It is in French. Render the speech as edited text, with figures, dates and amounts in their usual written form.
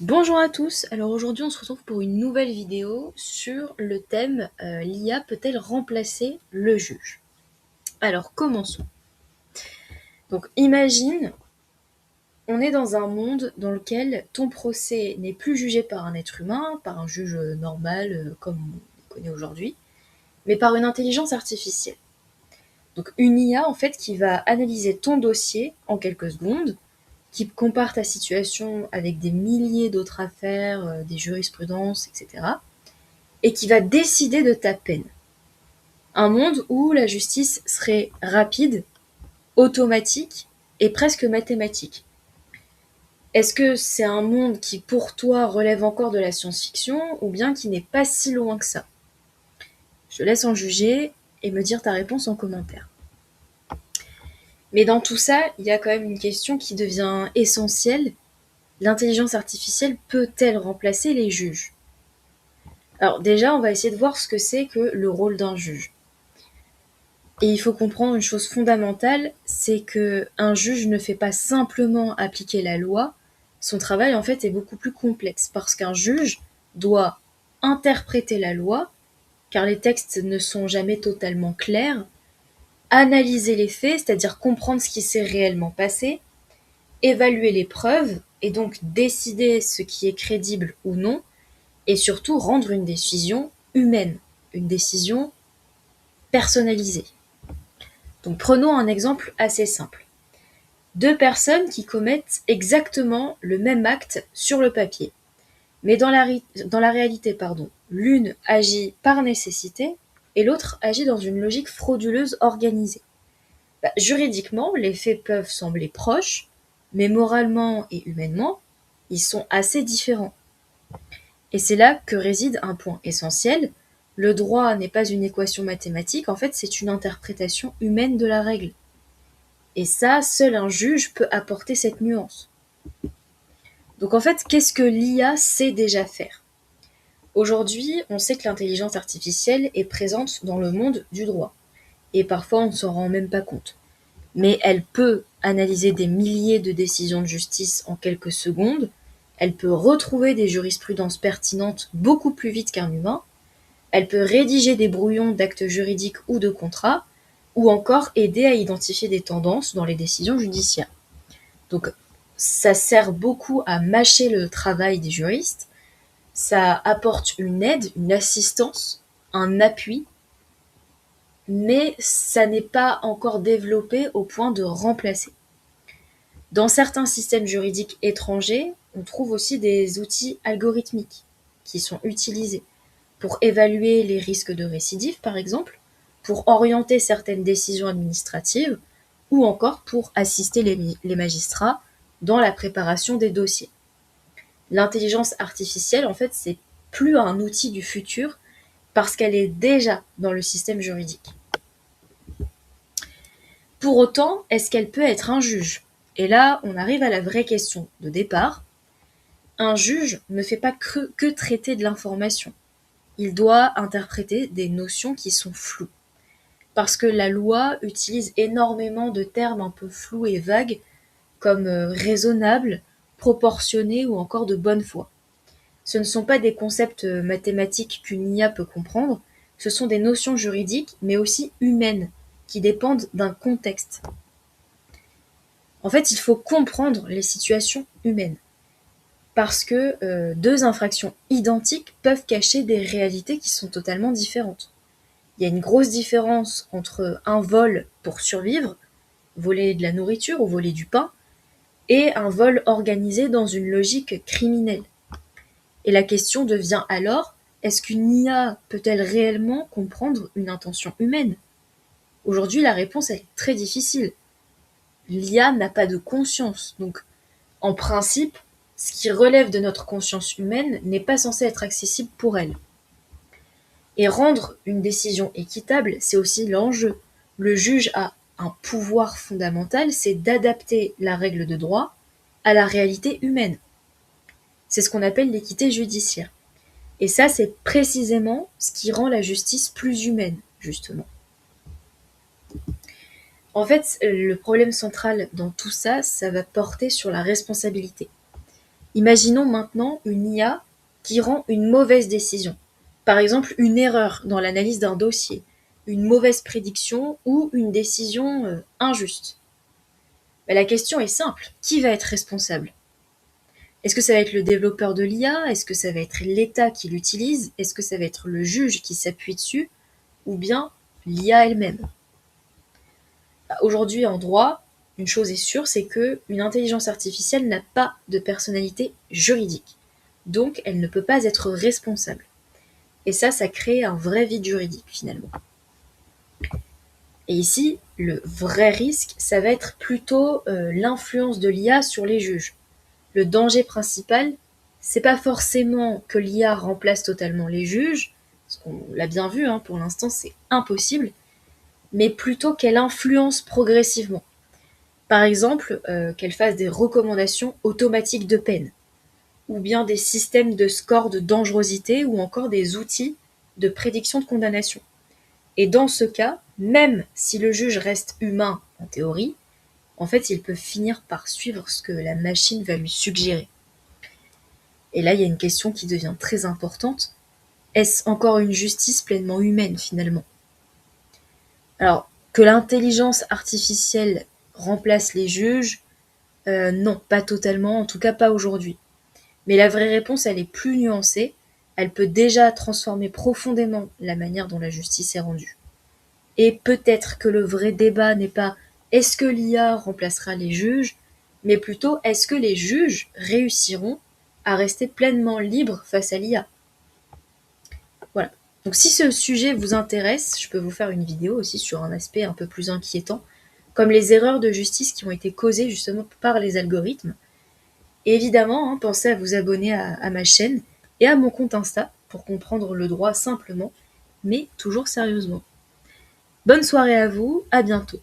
Bonjour à tous, alors aujourd'hui on se retrouve pour une nouvelle vidéo sur le thème l'IA peut-elle remplacer le juge? Alors commençons. Donc imagine, on est dans un monde dans lequel ton procès n'est plus jugé par un être humain, par un juge normal comme on le connaît aujourd'hui, mais par une intelligence artificielle. Donc une IA en fait qui va analyser ton dossier en quelques secondes, qui compare ta situation avec des milliers d'autres affaires, des jurisprudences, etc. et qui va décider de ta peine. Un monde où la justice serait rapide, automatique et presque mathématique. Est-ce que c'est un monde qui pour toi relève encore de la science-fiction ou bien qui n'est pas si loin que ça? Je te laisse en juger et me dire ta réponse en commentaire. Mais dans tout ça, il y a quand même une question qui devient essentielle. L'intelligence artificielle peut-elle remplacer les juges? Alors déjà, on va essayer de voir ce que c'est que le rôle d'un juge. Et il faut comprendre une chose fondamentale, c'est que un juge ne fait pas simplement appliquer la loi, son travail en fait est beaucoup plus complexe parce qu'un juge doit interpréter la loi, car les textes ne sont jamais totalement clairs, analyser les faits, c'est-à-dire comprendre ce qui s'est réellement passé, évaluer les preuves et donc décider ce qui est crédible ou non, et surtout rendre une décision humaine, une décision personnalisée. Donc prenons un exemple assez simple. Deux personnes qui commettent exactement le même acte sur le papier. Mais dans la réalité, l'une agit par nécessité et l'autre agit dans une logique frauduleuse organisée. Juridiquement, les faits peuvent sembler proches, mais moralement et humainement, ils sont assez différents. Et c'est là que réside un point essentiel. Le droit n'est pas une équation mathématique, en fait c'est une interprétation humaine de la règle. Et ça, seul un juge peut apporter cette nuance. Donc en fait, qu'est-ce que l'IA sait déjà faire? Aujourd'hui, on sait que l'intelligence artificielle est présente dans le monde du droit. Et parfois, on ne s'en rend même pas compte. Mais elle peut analyser des milliers de décisions de justice en quelques secondes. Elle peut retrouver des jurisprudences pertinentes beaucoup plus vite qu'un humain. Elle peut rédiger des brouillons d'actes juridiques ou de contrats, ou encore aider à identifier des tendances dans les décisions judiciaires. Donc ça sert beaucoup à mâcher le travail des juristes, ça apporte une aide, une assistance, un appui, mais ça n'est pas encore développé au point de remplacer. Dans certains systèmes juridiques étrangers, on trouve aussi des outils algorithmiques qui sont utilisés pour évaluer les risques de récidive, par exemple, pour orienter certaines décisions administratives, ou encore pour assister les magistrats dans la préparation des dossiers. L'intelligence artificielle, en fait, c'est plus un outil du futur parce qu'elle est déjà dans le système juridique. Pour autant, est-ce qu'elle peut être un juge? Et là, on arrive à la vraie question de départ. Un juge ne fait pas que traiter de l'information. Il doit interpréter des notions qui sont floues. Parce que la loi utilise énormément de termes un peu flous et vagues comme raisonnable, proportionné ou encore de bonne foi. Ce ne sont pas des concepts mathématiques qu'une IA peut comprendre, ce sont des notions juridiques mais aussi humaines qui dépendent d'un contexte. En fait, il faut comprendre les situations humaines parce que deux infractions identiques peuvent cacher des réalités qui sont totalement différentes. Il y a une grosse différence entre un vol pour survivre, voler de la nourriture ou voler du pain, et un vol organisé dans une logique criminelle. Et la question devient alors, est-ce qu'une IA peut-elle réellement comprendre une intention humaine? Aujourd'hui, la réponse est très difficile. L'IA n'a pas de conscience, donc en principe, ce qui relève de notre conscience humaine n'est pas censé être accessible pour elle. Et rendre une décision équitable, c'est aussi l'enjeu. Le juge a un pouvoir fondamental, c'est d'adapter la règle de droit à la réalité humaine. C'est ce qu'on appelle l'équité judiciaire. Et ça, c'est précisément ce qui rend la justice plus humaine, justement. En fait, le problème central dans tout ça, ça va porter sur la responsabilité. Imaginons maintenant une IA qui rend une mauvaise décision. Par exemple, une erreur dans l'analyse d'un dossier, une mauvaise prédiction ou une décision injuste. Ben, la question est simple, qui va être responsable? Est-ce que ça va être le développeur de l'IA? Est-ce que ça va être l'État qui l'utilise? Est-ce que ça va être le juge qui s'appuie dessus? Ou bien l'IA elle-même? Aujourd'hui, en droit, une chose est sûre, c'est qu'une intelligence artificielle n'a pas de personnalité juridique. Donc, elle ne peut pas être responsable. Et ça crée un vrai vide juridique, finalement. Et ici, le vrai risque, ça va être plutôt l'influence de l'IA sur les juges. Le danger principal, c'est pas forcément que l'IA remplace totalement les juges, parce qu'on l'a bien vu, hein, pour l'instant c'est impossible, mais plutôt qu'elle influence progressivement. Par exemple, qu'elle fasse des recommandations automatiques de peine, ou bien des systèmes de score de dangerosité, ou encore des outils de prédiction de condamnation. Et dans ce cas, même si le juge reste humain en théorie, en fait, il peut finir par suivre ce que la machine va lui suggérer. Et là, il y a une question qui devient très importante. Est-ce encore une justice pleinement humaine, finalement? Alors, que l'intelligence artificielle remplace les juges, non, pas totalement, en tout cas pas aujourd'hui. Mais la vraie réponse, elle est plus nuancée. Elle peut déjà transformer profondément la manière dont la justice est rendue. Et peut-être que le vrai débat n'est pas est-ce que l'IA remplacera les juges, mais plutôt est-ce que les juges réussiront à rester pleinement libres face à l'IA. Voilà. Donc si ce sujet vous intéresse, je peux vous faire une vidéo aussi sur un aspect un peu plus inquiétant, comme les erreurs de justice qui ont été causées justement par les algorithmes. Et évidemment, hein, pensez à vous abonner à ma chaîne et à mon compte Insta pour comprendre le droit simplement, mais toujours sérieusement. Bonne soirée à vous, à bientôt.